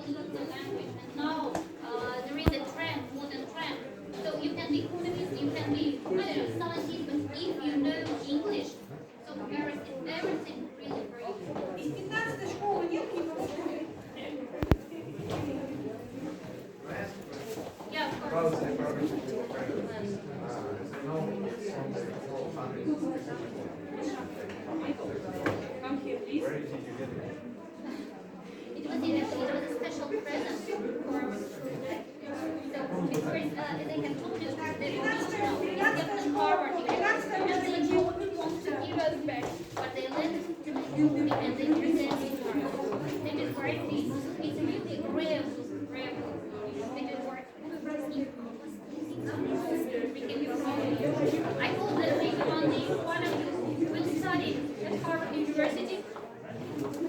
polyglot language, and now there is a trend, modern trend. So you can be economist, you can be, I don't know, scientist, but if you know English, so everything really for you. Из 15 школы нет никакого? Yeah, of course. Come here, please. It was a special present for me. So, because as I have told you, the original is in Harvard, and they don't want to give us back, but they let us to me and they present it for us. They just write this. It's really rare book. They just write. I hope that maybe one day one of you will study at Harvard University.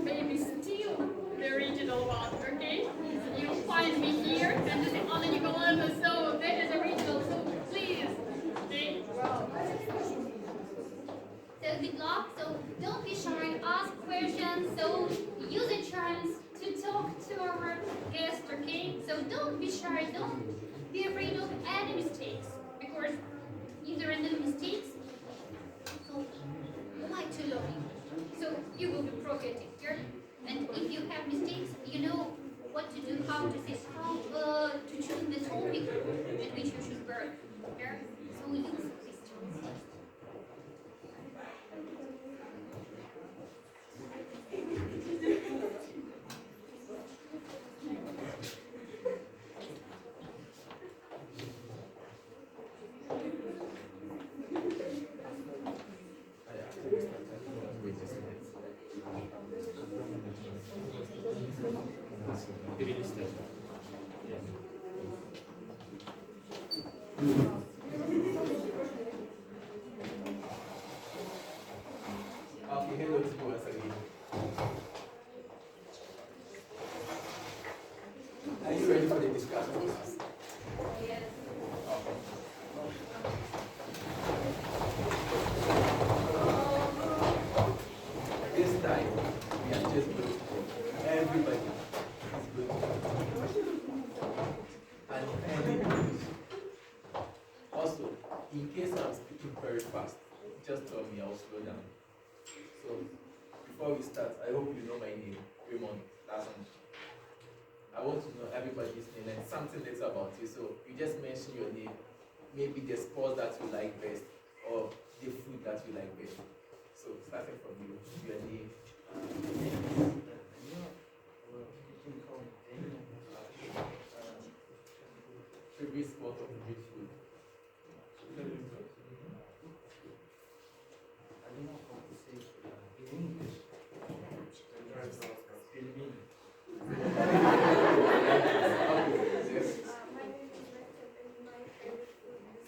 Maybe steal the original one, okay? You'll find me here and just say, oh, Nicoletta, so that is original, so please. Okay? So good luck. So don't be shy, ask questions. So use a chance to talk to our guest, okay? So don't be shy, don't be afraid of any mistakes. Because if there are no mistakes, so why to learn? So you will be progressing here. And if you have mistakes, you know what to do, how to say, how to choose the topic at which you should work. Here. So use this chance. Okay, hello to you once again. Are you ready for the discussion? Yes. This time, we are just going to everybody is going to and any English. Also, in case I'm speaking very fast, just tell me, I'll slow down. So, before we start, I hope you know my name, Raymond. I want to know everybody's name and something little about you. So, you just mention your name, maybe the sports that you like best, or the food that you like best. So, starting from you, your name. Favorite sport or favorite food? I don't know how to say in English. Yes. Okay. My name is Gina and my favorite food is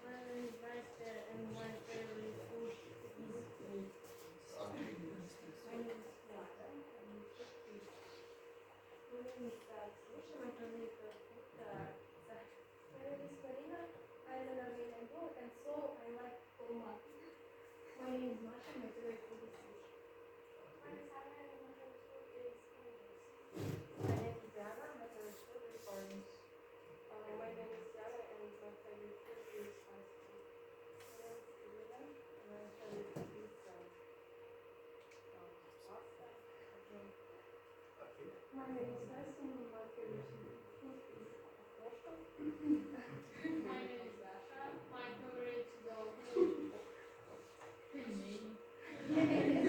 My name is Vesta and my favorite food is meat. My name is Vlada and my name is Слушай, my favorite food My name is Marina. I am an Armenian girl and so I like kurma. My name is Masha and my favorite food is sushi. My name is Anna and my favorite food is noodles. My name is Diana and my favorite food is orange. My name is Yara and my favorite food is spicy food. My name is Irina and my favorite food is pasta. Okay. My name is Nassim and my favorite food is kofta. My name is Dasha. My favorite dog food. My name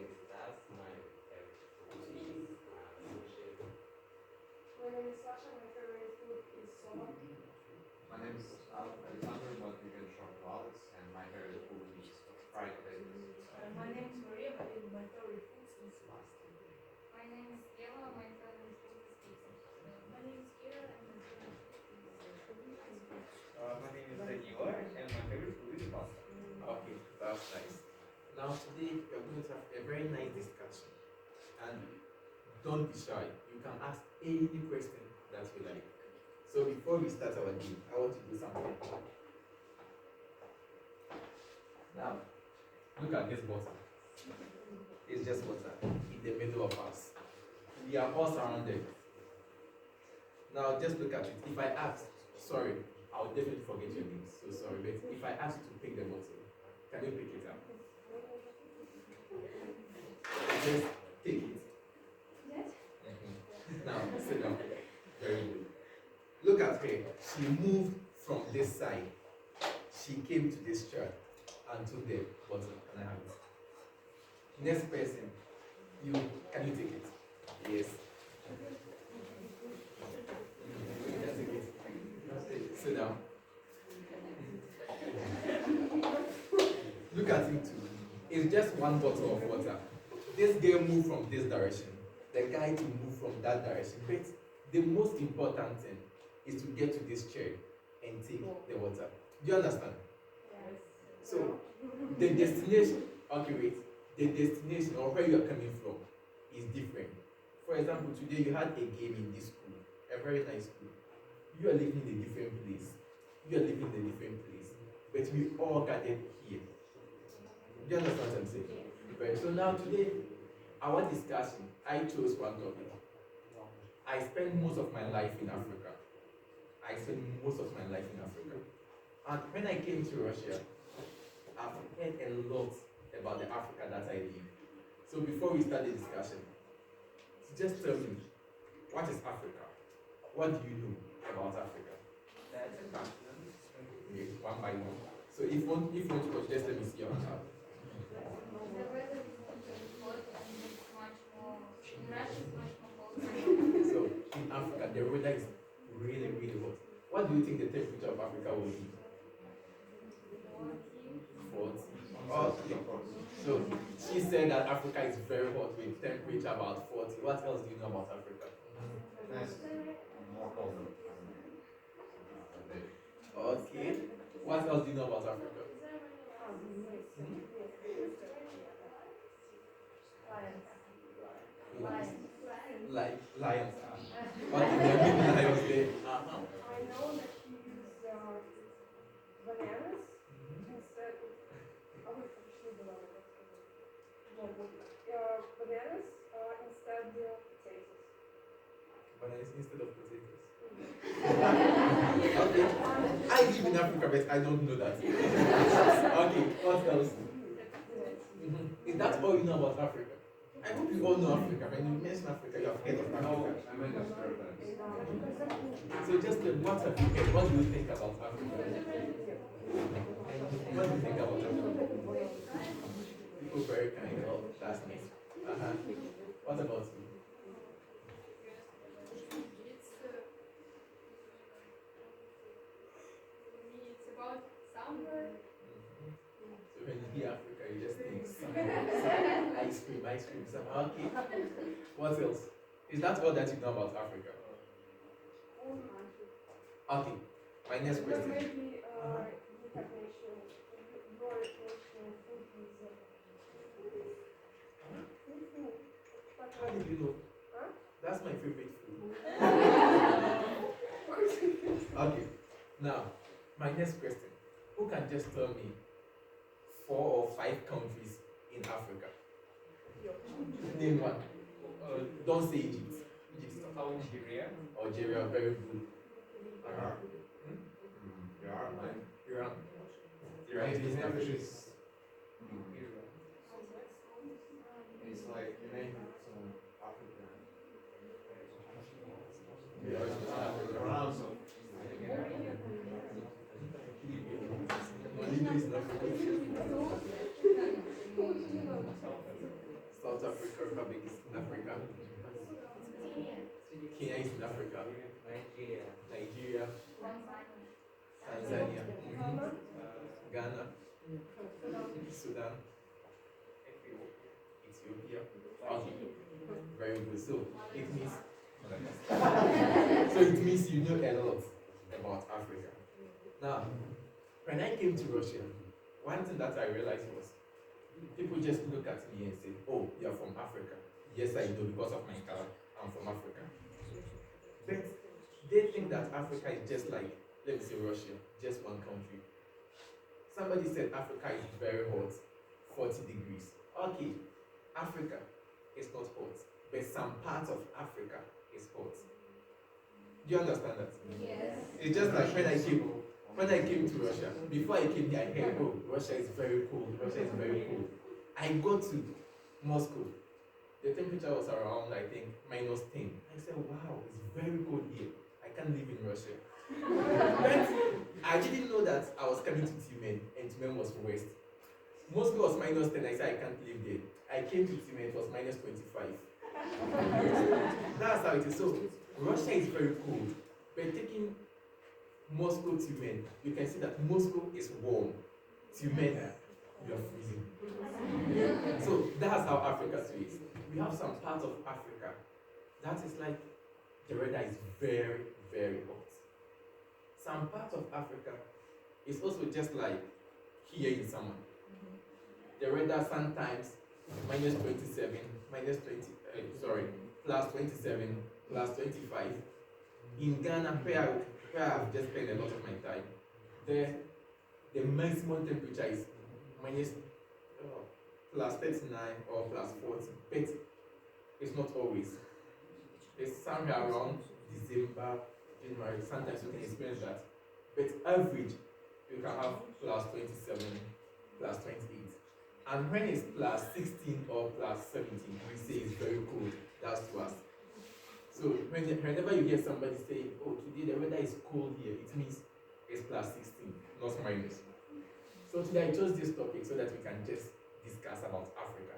is Das. My favorite food is sushi. My name is Sasha and my favorite food is soba. My name is Alexander, but you can short to Alex, and my favorite food is fried potatoes. My name is Maria and my favorite food is pasta. My name is Eva. My favorite food is pizza. My name is Kira and my favorite food is ice cream. My name is Danila, and my favorite food is pasta. Okay, that's nice. Now today we are going to have a very nice discussion. And don't be shy. You can ask any question that you like. So before we start our game, I want to do something. Now, look at this bottle. It's just water in the middle of us. We are all surrounded. Now, just look at it. If I ask, sorry, I'll definitely forget your name, so sorry, but if I ask you to pick the bottle, can you pick it up? Just take it. Yes. Now, sit down. Very good. Look at her. She moved from this side. She came to this chair and took the bottle. Can I have it? Next person. Can you take it? Yes. You can take it. Sit down. Look at it too. It's just one bottle of water. This girl moved from this direction. The guy to move from that direction. But the most important thing is to get to this chair and take the water. Do you understand? Yes. So the destination, okay, wait. The destination or where you are coming from is different. For example, today you had a game in this school, a very nice school. You are living in a different place. You are living in a different place. But we all gathered here. Do you understand what I'm saying? Right. So now today, our discussion, I chose one topic. I spent most of my life in Africa. I spent most of my life in Africa. And when I came to Russia, I've heard a lot about the Africa that I live. So before we start the discussion, just tell me, what is Africa? What do you know about Africa? That's a question. Okay, one by one. So if you want to just let me see your hand. The weather is hot and it's much more. In Russia, it's much more cold. So in Africa, the weather is really, really hot. What do you think the temperature of Africa will be? 40. Okay. So she said that Africa is very hot with temperature about 40. What else do you know about Africa? Nice. More cold. Okay. What else do you know about Africa? Like lions. What do you mean lions there? I know that you use bananas instead of. А вы пришли было bananas instead of potatoes. Bananas instead of potatoes. Okay. I live in Africa, but I don't know that. Okay, what else? Is that all you know about Africa? I hope you all know Africa. When you mention Africa, you have heard of No, Africa. I meant the stereotypes. So just what have you heard? What do you think about Africa? What do you think about Africa? People very kind. Oh, that's nice. What about you? It's about summer. So when you hear Africa, you just think ice cream, summer. Okay. What else? Is that all that you know about Africa? Okay. My next question. Maybe you have mentioned your national food is How did you know? Huh? That's my favorite food. Okay. Now, my next question. Who can just tell me 4 or 5 countries in Africa? Name one. Don't say Egypt. Egypt is not. Algeria. Algeria, very good. Iran. Iran, like. Iran. Iran Is is in Africa. It's like, you name Africa. Around so. Libya is in Africa. South Africa, Republic is in Africa. Kenya is in Africa. Nigeria. Tanzania. Ghana. Sudan. Ethiopia. Okay. Very good. So it means you know a lot about Africa. Now, when I came to Russia, one thing that I realized was people just look at me and say, "Oh, you're from Africa." Yes, I know because of my color. I'm from Africa. But they think that Africa is just like, let me say, Russia, just one country. Somebody said Africa is very hot, 40 degrees. Okay, Africa is not hot, but some parts of Africa is hot. Do you understand that? Yes. It's just like when I came to Russia, before I came here, I heard, oh, Russia is very cold, Russia is very cold. I got to Moscow. The temperature was around, I think, -10. I said, wow, it's very cold here. I can't live in Russia. But I didn't know that I was coming to Tiumen, and Tiumen was west. Moscow was -10. I said, I can't live there. I came to Tiumen, it was -25. That's how it is. So, Russia is very cold. But taking Moscow to Tiumen, you can see that Moscow is warm. Tiumen, you are freezing. So, that's how Africa is. We have some parts of Africa that is like the weather is very, very hot. Some parts of Africa is also just like here in summer. The weather sometimes -27, +27, +25. In Ghana, where I've just spent a lot of my time, the maximum temperature is +39 or +40, but it's not always. It's somewhere around December, January, sometimes you can experience that. But average, you can have +27, +28. And when it's +16 or +17, we say it's very cold. That's to us. So whenever you hear somebody say, oh, today the weather is cold here, it means it's +16, not minus. So today I chose this topic so that we can just discuss about Africa.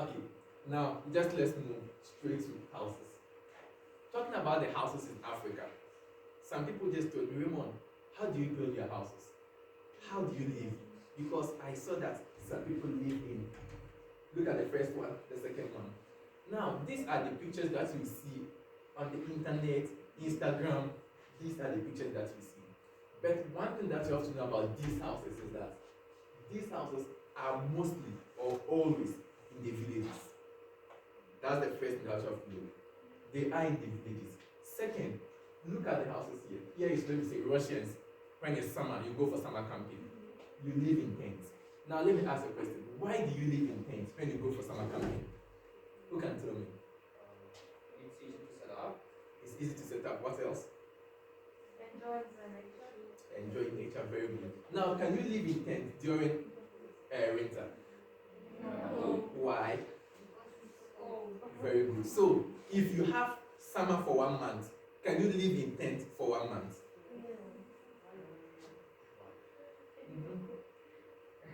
Okay, now just let's move straight to houses. Talking about the houses in Africa, some people just told me, Raymond, how do you build your houses? How do you live? Because I saw that some people live in, look at the first one, the second one. Now, these are the pictures that you see on the internet, Instagram. These are the pictures that you see. But one thing that you have to know about these houses is that these houses are mostly or always in the villages. That's the first thing that you have to know. They are in the villages. Second, look at the houses here. Here is where we say Russians, when it's summer, you go for summer camping. You live in tents. Now let me ask a question. Why do you live in tents when you go for summer camping? Who can tell me? It's easy to set up. It's easy to set up. What else? Enjoy the nature. Enjoy nature, very good. Now, can you live in tent during winter? No. Why? Very good. So, if you have summer for 1 month, can you live in tent for 1 month?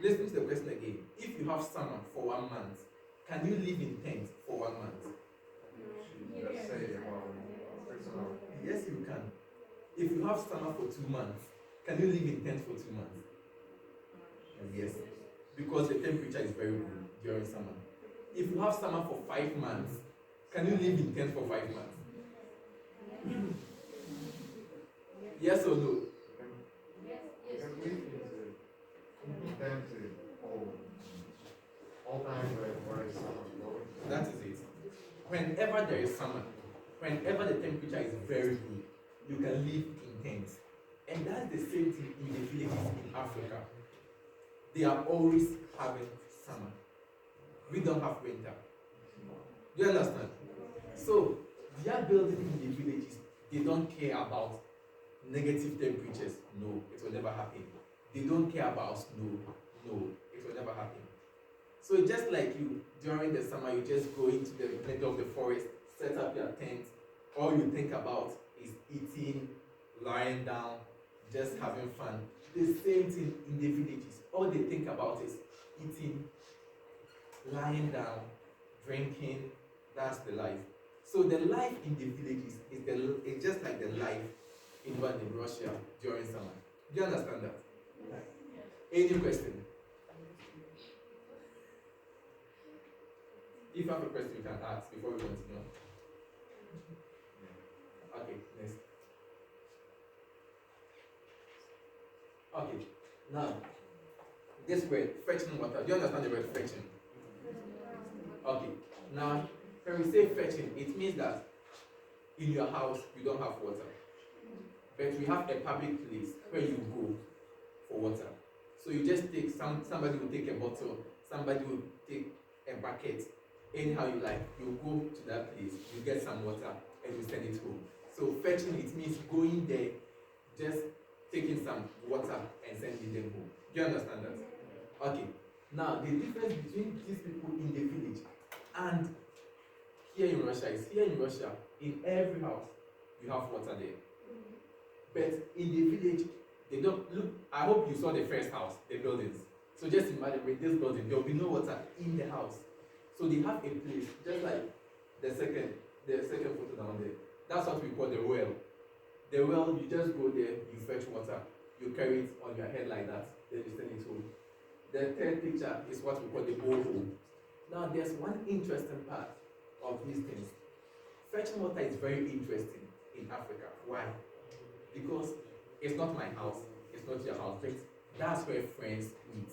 Listen to the question again. If you have summer for 1 month, can you live in tent for 1 month? Let's say about 6 hours. Yes, you can. If you have summer for 2 months, can you live in tent for 2 months? Yes, because the temperature is very good during summer. If you have summer for 5 months, can you live in tent for 5 months? Yes or no? You can live in tent all time where it's summer going. That is it. Whenever there is summer, whenever the temperature is very good, you can live in tents. And that's the same thing in the villages in Africa. They are always having summer. We don't have winter. Do you understand? So, they are building in the villages. They don't care about negative temperatures. No, it will never happen. They don't care about snow. No, it will never happen. So just like you, during the summer, you just go into the middle of the forest, set up your tent. All you think about is eating, lying down, just having fun. The same thing in the villages. All they think about is eating, lying down, drinking. That's the life. So the life in the villages is just like the life in Russia during summer. Do you understand that? Any question? If you have a question, you can ask before we continue. Okay, next. Okay, now, this word, fetching water. Do you understand the word fetching? Okay, now, when we say fetching, it means that in your house, you don't have water. But we have a public place where you go you just take somebody will take a bottle, somebody will take a bucket, anyhow you like, you go to that place, you get some water, and you send it home. So fetching, it means going there, just taking some water and sending them home. Do you understand that? Okay. Now the difference between these people in the village and here in Russia is, here in Russia, in every house you have water there. But in the village, they don't look. I hope you saw the first house, the buildings. So just imagine with this building, there will be no water in the house. So they have a place, just like the second photo down there. That's what we call the well. The well, you just go there, you fetch water, you carry it on your head like that, then you send it home. The third picture is what we call the borehole. Now there's one interesting part of these things. Fetching water is very interesting in Africa. Why? Because it's not my house, it's not your house, but that's where friends meet.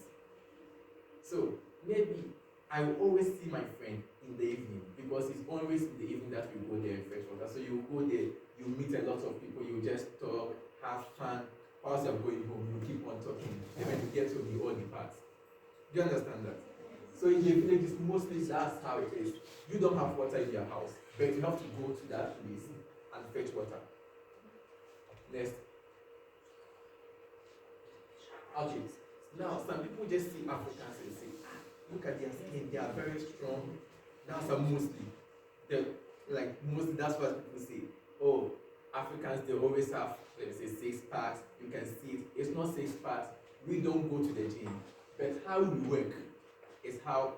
So maybe I will always see my friend in the evening, because it's always in the evening that we go there and fetch water. So you go there, you meet a lot of people, you just talk, have fun. Whilst you're going home, you keep on talking. And when you get to the all depart. Do you understand that? So in the villages, mostly that's how it is. You don't have water in your house, but you have to go to that place and fetch water. Next. Okay. Now, some people just see Africans and say, look at their skin, they are very strong. That's a mostly. Mostly that's what people say. Oh, Africans, they always have, let's say, 6 packs. You can see it. It's not 6 packs. We don't go to the gym. But how we work is how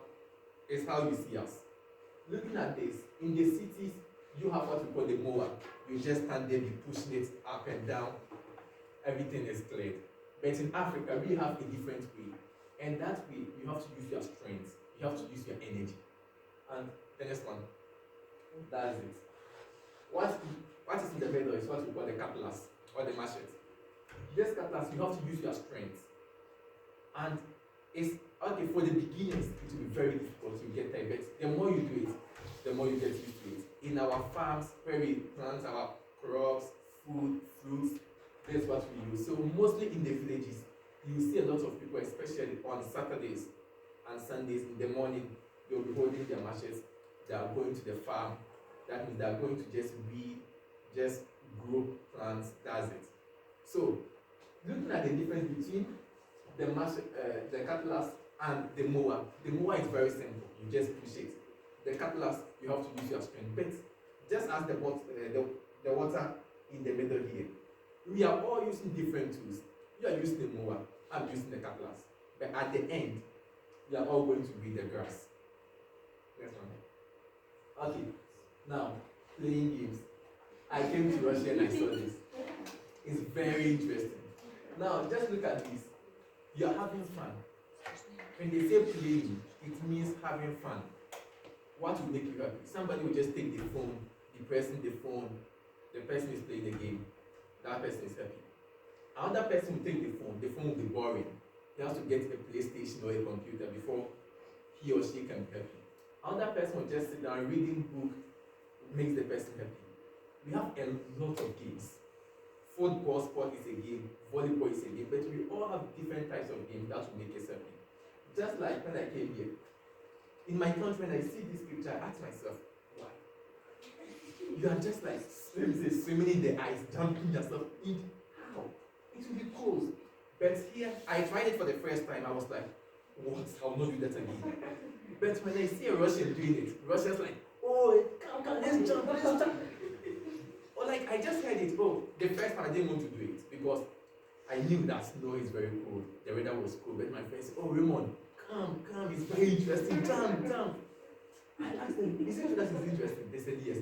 you see us. Looking at this, in the cities, you have what we call the mower. You just stand there, be pushing it up and down. Everything is cleared. But in Africa, we have a different way. And that way, you have to use your strength. You have to use your energy. And the next one, that is it. What is in the middle is what we call the cutlass or the machete. This cutlass, you have to use your strength. And it's okay for the beginners, it will be very difficult to get there, but the more you do it, the more you get used to it. In our farms, where we plant our crops, food, fruits, that's what we use. So mostly in the villages, you see a lot of people, especially on Saturdays and Sundays in the morning, they'll be holding their machetes, they are going to the farm. That means they are going to just weed, just grow plants, that's it. So, looking at the difference between the cutlass and the mower is very simple. You just push it. The cutlass, you have to use your strength. But just as the water in the middle here, we are all using different tools. You are using the mower, I'm using the cutlass. But at the end, we are all going to weed the grass. Next one. Okay, now playing games. I came to Russia and I saw this. It's very interesting. Now, just look at this. You are having fun. When they say playing, it means having fun. What will make you happy? Somebody will just take the phone, be pressing the phone, the person is playing the game, that person is happy. Another person will take the phone will be boring. He has to get a PlayStation or a computer before he or she can be happy. Another person will just sit down reading book, makes the person happy. We have a lot of games. Football sport is a game, volleyball is a game, but we all have different types of games that will make us happy. Just like when I came here, in my country, when I see this picture, I ask myself, why? You are just like swimming in the ice, jumping yourself in. How? It will be cold. But here, I tried it for the first time. I was like, what? I will not do that again. But when I see a Russian doing it, Russians like, oh, come, let's jump. Or like, I just heard it, oh, the first time I didn't want to do it because I knew that snow is very cold. The weather was cold. But my friend said, oh, Raymond, come, it's very interesting, jump. I asked them, is it that is interesting? They said, yes.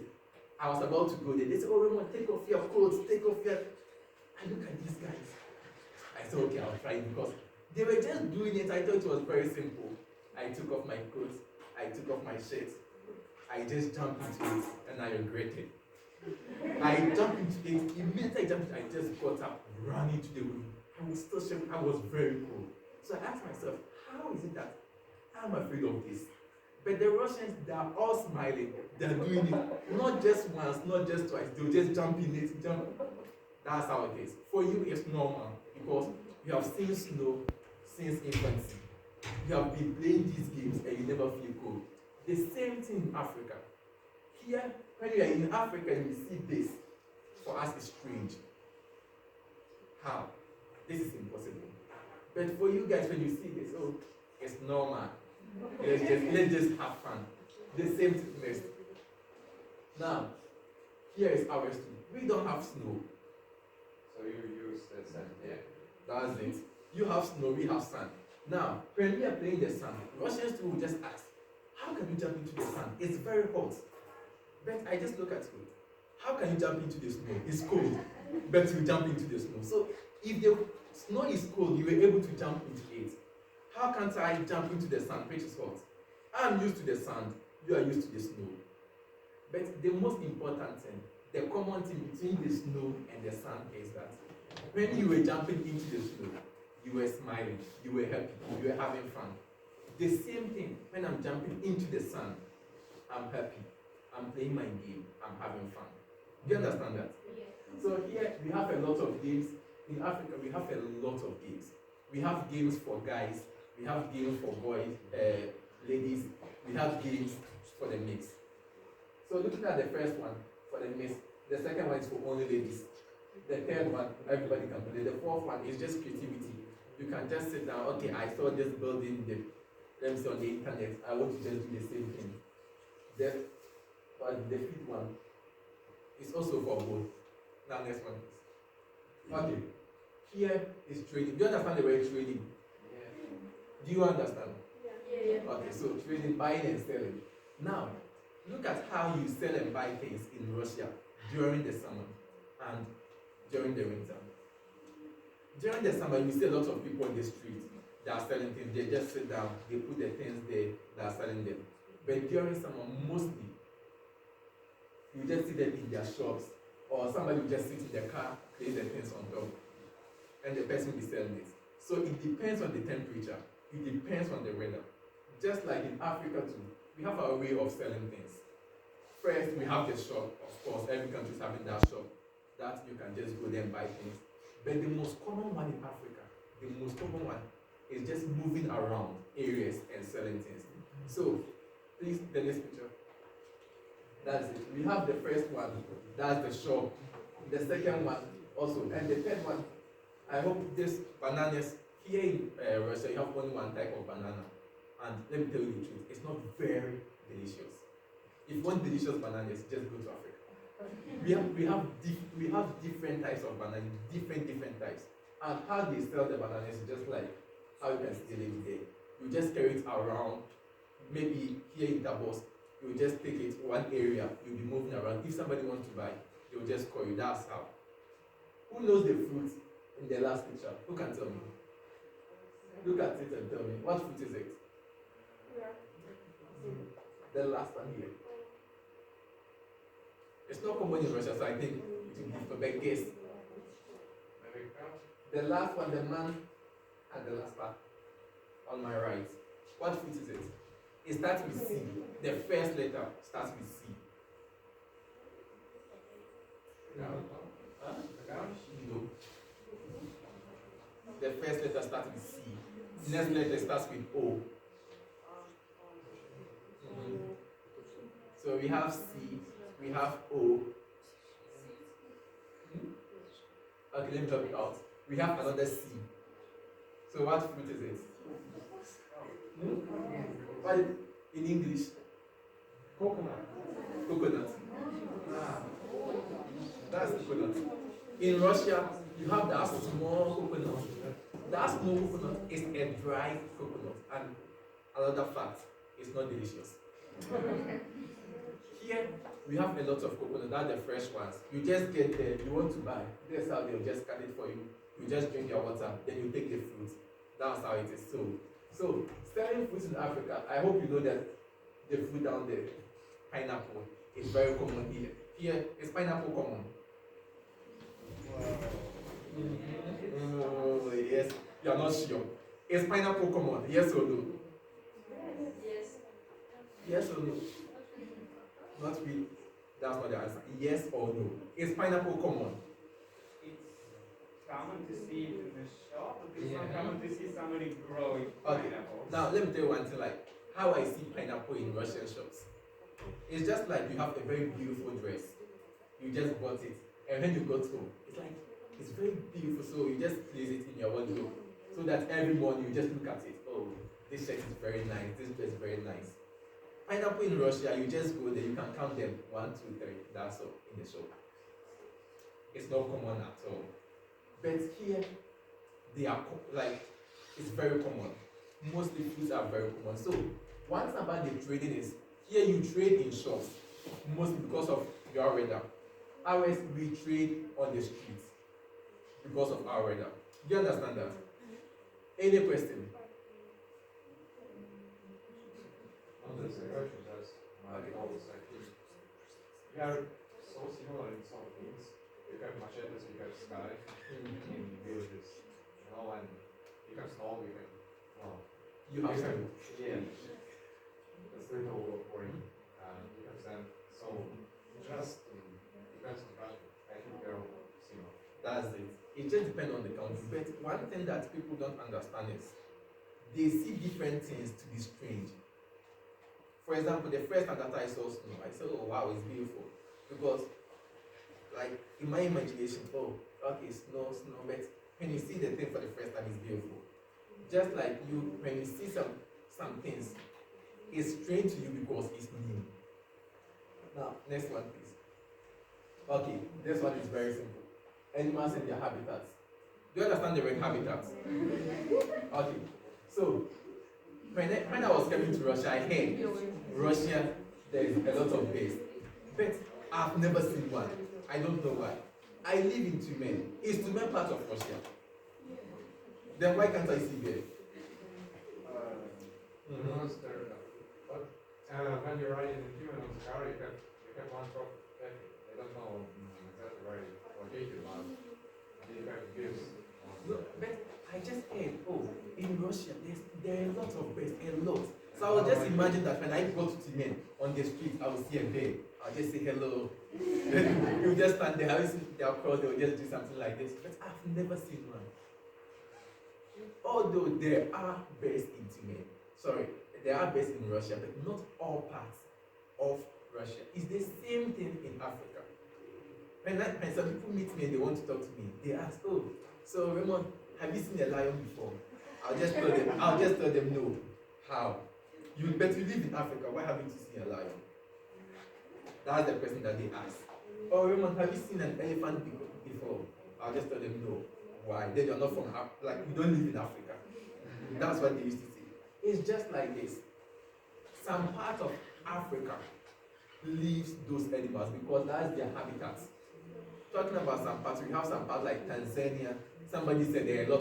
I was about to go there. They said, oh, Raymond, take off your coats, I look at these guys. I said, okay, I'll try it because they were just doing it. I thought it was very simple. I took off my coat, I took off my shirt, I just jumped into it, and I regret it. I jumped into it, immediately I jumped, I just got up, ran into the room. I was still shaking, I was very cold. So I asked myself, how is it that I'm afraid of this? But the Russians, they are all smiling, they're doing it, not just once, not just twice, they'll just jump in it, jump. That's how it is. For you, it's normal, because you have seen snow, since infancy. You have been playing these games and you never feel cold. The same thing in Africa. Here, when you are in Africa and you see this, for us it's strange. How? This is impossible. But for you guys, when you see this, oh, it's normal. Let's just have fun. The same thing. Now, here is ours too. We don't have snow. So you use the sand here. That's it. You have snow, we have sand. Now, when we are playing the sand, Russians too will just ask, how can you jump into the sand? It's very hot. But I just look at you. How can you jump into the snow? It's cold. But you jump into the snow. So if the snow is cold, you were able to jump into it. How can't I jump into the sand, which is hot? I'm used to the sand, you are used to the snow. But the most important thing, the common thing between the snow and the sand is that when you were jumping into the snow, you were smiling, you were happy, you were having fun. The same thing, when I'm jumping into the sand, I'm happy, I'm playing my game, I'm having fun. Do you understand that? So here we have a lot of games. In Africa, we have a lot of games. We have games for guys, we have games for boys, ladies, we have games for the mix. So looking at the first one, for the mix, the second one is for only ladies. The third one, everybody can play. The fourth one is just creativity. You can just sit down, okay, I saw this building, let me see on the internet, I want to just do the same thing. But the fifth one is also for both. Now next one. Okay. Here is trading. Do you understand the word trading? Yeah. Do you understand? Yeah. Okay, so trading, buying and selling. Now, look at how you sell and buy things in Russia during the summer and during the winter. During the summer, you see a lot of people on the street that are selling things. They just sit down, they put the things there, they are selling them. But during summer, mostly, you just see them in their shops, or somebody will just sit in their car, place the things on top, and the person will be selling it. So it depends on the temperature, it depends on the weather. Just like in Africa too, we have our way of selling things. First, we have the shop, of course, every country is having that shop, that you can just go there and buy things. But the most common one in Africa, the most common one is just moving around areas and selling things. So, please, the next picture. That's it. We have the first one, that's the shop. The second one also, and the third one, I hope this bananas, here in Russia, you have only one type of banana. And let me tell you the truth, it's not very delicious. If you want delicious bananas, just go to Africa. We have different types of bananas, different types. And how they sell the bananas is just like how you can see the lady there. You just carry it around, maybe here in Davos, you just take it one area, you'll be moving around. If somebody wants to buy, they'll just call you. That's how. Who knows the fruit in the last picture? Who can tell me? Look at it and tell me. What fruit is it? The last one here. It's not common in Russia, so I think it will be for big guess. The last one, the man at the last part on my right. What fruit is it? It starts with C. The first letter starts with C. Huh? No. The first letter starts with C. Next letter starts with O. So we have C, we have O. Okay, let me drop it out. We have another C. So what fruit is it? What in English? Coconut. Coconut. Ah, that's coconut. In Russia, you have that small coconut. That small coconut is a dry coconut. And another fact, it's not delicious. Here, we have a lot of coconut. That's the fresh ones. You just get there, you want to buy. That's how they'll just cut it for you. You just drink your water, then you take the fruit. That's how it is sold. So, selling fruits in Africa, I hope you know that the fruit down there, pineapple, is very common here. Here, is pineapple common? Oh, yes. You are not sure. Is pineapple common? Yes or no? Yes. Yes or no? Not really. That's not the answer. Yes or no? Is pineapple common? common to see it in the shop, but it's not Yeah. common to see somebody growing Okay. pineapples. Now let me tell you one thing, like how I see pineapple in Russian shops. It's just like you have a very beautiful dress. You just bought it, and when you got home, it's like it's very beautiful. So you just place it in your wardrobe, so that every morning you just look at it. Oh, this shirt is very nice. This dress is very nice. Pineapple in Russia, you just go there. You can count them 1, 2, 3. That's all in the shop. It's not common at all. But here, they are like it's very common. Mostly fruits are very common. So one thing about the trading is here you trade in shops, mostly because of your weather. Ours we trade on the streets because of our weather. Do you understand that? Any question? On the situation, just my goals, I think we are so similar in some things. You have machetes, you have sky in villages, you know, and you have snow, you have, well, You have some. yeah, that's a little boring. You have sand, so just depends on the country. I think they're all similar. That's it. It just depends on the country. But one thing that people don't understand is they see different things to be strange. For example, the first time that I saw snow, I said, "Oh wow, it's beautiful," because, like in my imagination, oh, okay, snow, snow. But when you see the thing for the first time, it's beautiful. Just like you, when you see some things, it's strange to you because it's new. Now, next one, please. Okay, this one is very simple. Animals in their habitats. Do you understand the word habitats? Okay, so when I was coming to Russia, I heard Russia there is a lot of bears, but I've never seen one. I don't know why. I live in Tumen. Is Tumen part of Russia? Then why can't I see bears? Because they're, but when you're riding in human on the car, you have one drop. I don't know exactly where it's located, but you have views. No, but I just heard, oh, in Russia, there are a lot of bears, a lot. So I will just imagine that when I go to Timen on the street, I will see a bear. I'll just say hello. Then you just stand there, I will see their crowd, they will just do something like this. But I've never seen one. Although there are bears in Timen, sorry, there are bears in Russia, but not all parts of Russia. It's the same thing in Africa. When some people meet me and they want to talk to me, they ask, oh, so Raymond, have you seen a lion before? I'll just tell them no. How? But you live in Africa, why haven't you seen a lion? That's the question that they ask. Oh Raymond, have you seen an elephant before? I'll just tell them no. Why? Then you're not from like you don't live in Africa. That's what they used to say. It's just like this. Some part of Africa leaves those animals because that's their habitats. Talking about some parts, we have some parts like Tanzania. Somebody said there are a lot